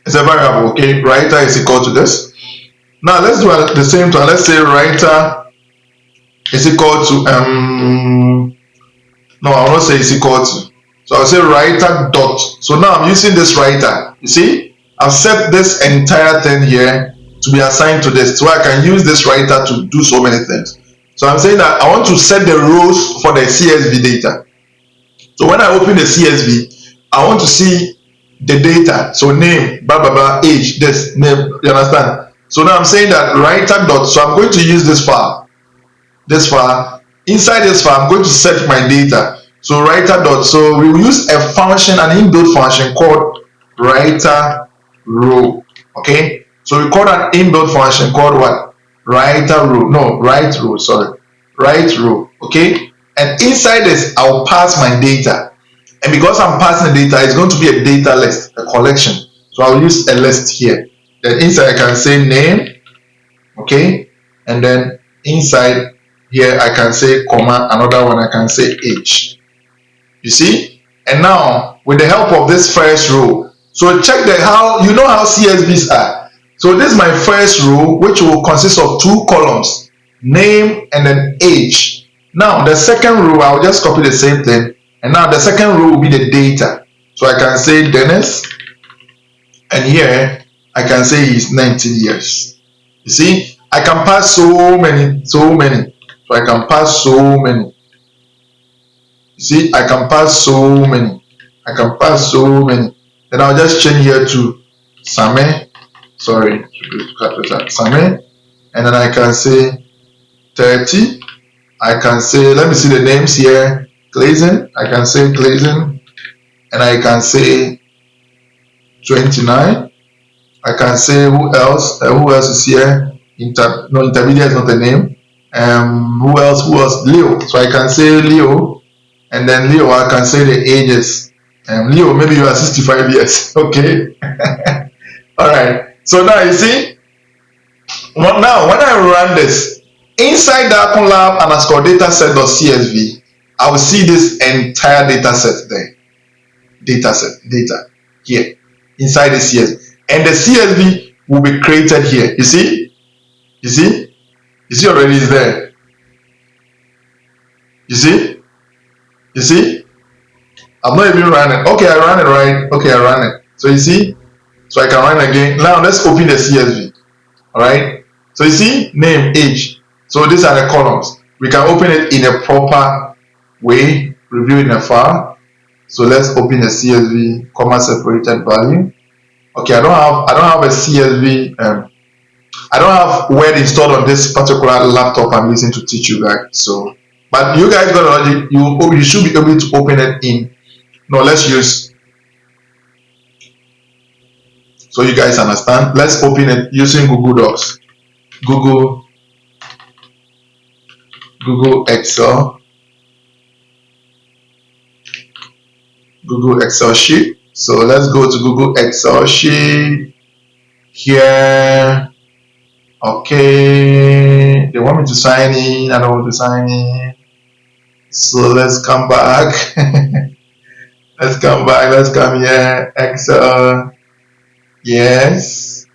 S1: is a variable. Okay, writer is equal to this. Now let's do the same thing. Let's say writer is equal to no, I will not say is equal to. So I'll say writer dot. So now I'm using this writer. You see, I've set this entire thing here to be assigned to this, so I can use this writer to do so many things. So I'm saying that I want to set the rows for the CSV data. So when I open the CSV, I want to see the data. So name, blah, blah, blah, age, this, name, you understand? So now I'm saying that writer dot, so I'm going to use this file. This file. Inside this file, I'm going to set my data. So writer dot, so we will use a function, an inbuilt function called writer row. Okay? So we call an inbuilt function called what? Writer row. No, write row, sorry. Write row. Okay? And inside this, I'll pass my data. And because I'm passing the data, it's going to be a data list, a collection. So I'll use a list here. Then inside I can say name, okay? And then inside here I can say comma, another one I can say age. You see? And now with the help of this first row, so check how CSVs are. So this is my first row, which will consist of 2 columns, name and then age. Now the second row, I'll just copy the same thing, and now the second row will be the data. So I can say Dennis, and here I can say he's 19 years. You see, I can pass so many. So I can pass so many. You see, I can pass so many. Then I'll just change here to Same. Sorry, Same, and then I can say 30. I can say, let me see the names here. Clayton, I can say Clayton, and I can say 29. I can say who else? Who else is here? Intermediate is not a name. Who else? Leo. So I can say Leo, and then Leo, I can say the ages. Leo, maybe you are 65 years. Okay. All right. So now you see. Now when I run this inside Darko Lab underscore dataset.csv, I will see this entire data set there. Data here inside the CSV, and the CSV will be created here. You see already is there. You see I'm not even running. Okay, I ran it right. Okay, I ran it. So you see, so I can run again. Now let's open the CSV. All right, so you see name, age. So these are the columns. We can open it in a proper way, review in a file. So let's open the CSV, comma separated value. Okay, I don't have a CSV. I don't have Word installed on this particular laptop I'm using to teach you guys. So, but you guys got it. You should be able to open it in. No, let's use. So you guys understand. Let's open it using Google Docs, Google Excel. Google Excel sheet. So let's go to Google Excel sheet here. Okay, they want me to sign in. I don't want to sign in. So let's come back. Let's come here. Excel. Yes.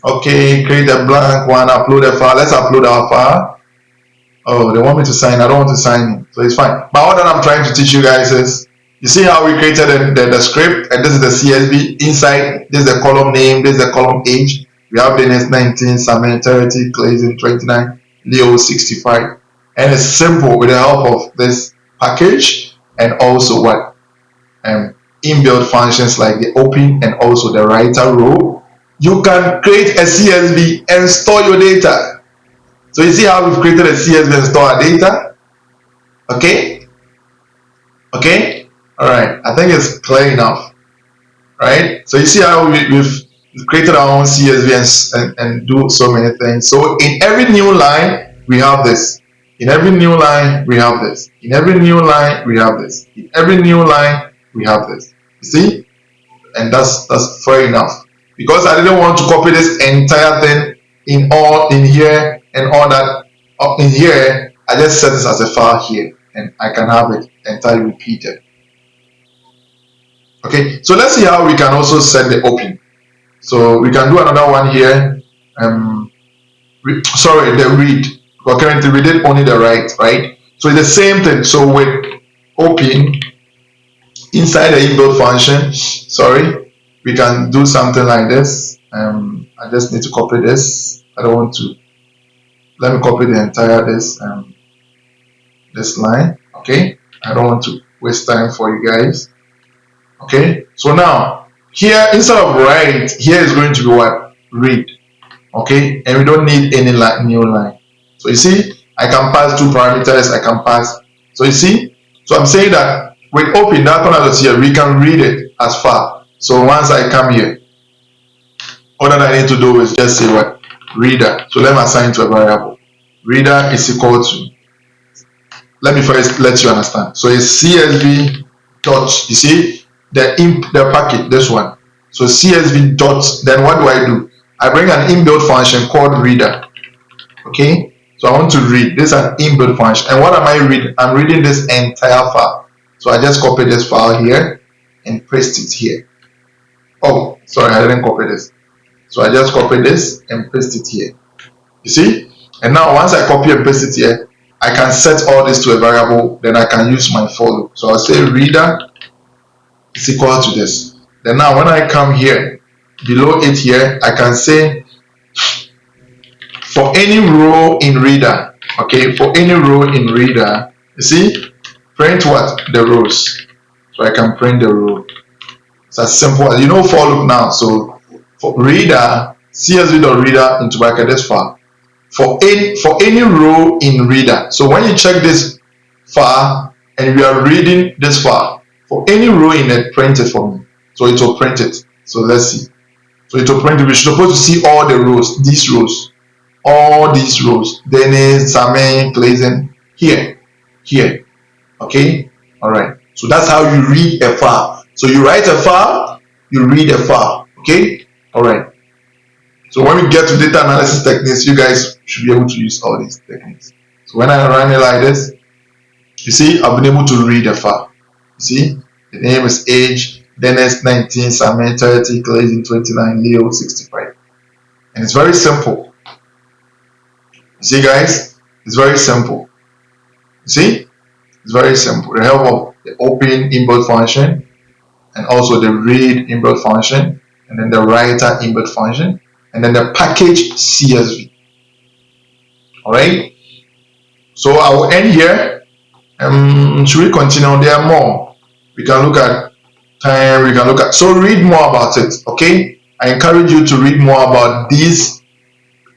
S1: Okay, create a blank one, upload a file. Let's upload our file. Oh, they want me to sign. I don't want to sign in. So it's fine. But what I'm trying to teach you guys is, you see how we created the script, and this is the CSV. Inside, this is the column name, this is the column age. We have Dennis 19, Samuel 30, Clayton 29, Leo 65. And it's simple with the help of this package and also what inbuilt functions like the open and also the writer row. you can create a CSV and store your data. So you see how we've created a CSV and store our data? Okay? Okay? Alright, I think it's clear enough. Right? So you see how we've created our own CSV and do so many things. So in every new line, we have this. In every new line, we have this. In every new line, we have this. In every new line, we have this. You see? And that's fair enough. Because I didn't want to copy this entire thing in here and all that up in here, I just set this as a file here and I can have it entirely repeated. Okay, so let's see how we can also set the open. So we can do another one here. Sorry, the read. But currently we did only the write, right? So it's the same thing. So with open inside the inbuilt function, sorry, we can do something like this. I just need to copy this. I don't want to. Let me copy the entire this line. Okay, I don't want to waste time for you guys. Okay, so now here instead of write, here is going to be what? Read. Okay, and we don't need any new line. So you see, I can pass two parameters. I can pass. So you see, so I'm saying that with open Darko Labs here, we can read it as far. So once I come here, all that I need to do is just say what? Reader. So let me assign to a variable. Reader is equal to. Let me first let you understand. So it's CSV dot. You see the packet. This one. So CSV dot. Then what do? I bring an inbuilt function called reader. Okay. So I want to read. This is an inbuilt function. And what am I reading? I'm reading this entire file. So I just copy this file here and paste it here. Oh, sorry, I didn't copy this. So I just copy this and paste it here. You see? And now once I copy and paste it here, I can set all this to a variable, then I can use my for loop. So I'll say reader is equal to this. Then now when I come here, below it here, I can say for any row in reader, okay, for any row in reader, you see, print what? The rows. So I can print the row. It's as simple as, you know, for loop now. So for reader, csv.reader into bracket this file. For any row in reader. So when you check this file and we are reading this file, for any row in it, print it for me. So it will print it. So let's see. So it will print it. We're supposed to see all the rows, these rows, all these rows. Dennis, Samin, Clayton, here. Okay? Alright. So that's how you read a file. So you write a file, you read a file. Okay? Alright. So when we get to data analysis techniques, you guys should be able to use all these techniques. So when I run it like this, you see, I've been able to read a file. You see, the name is age, Dennis 19, Samin 30, Clayton 29, Leo 65. And it's very simple. You see, guys, it's very simple. You see, it's very simple. The help of the open inbuilt function and also the read inbuilt function and then the writer inbuilt function and then the package CSV. Alright, so I will end here. Should we continue? There are more. We can look at time, we can look at, so read more about it. Okay, I encourage you to read more about these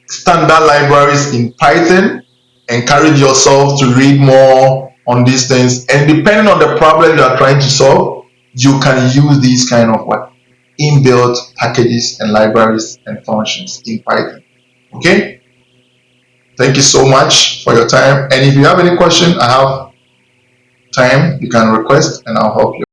S1: standard libraries in Python. Encourage yourself to read more on these things, and depending on the problem you are trying to solve, you can use these kind of what inbuilt packages and libraries and functions in Python. Okay, thank you so much for your time, and if you have any question, I have time, you can request and I'll help you.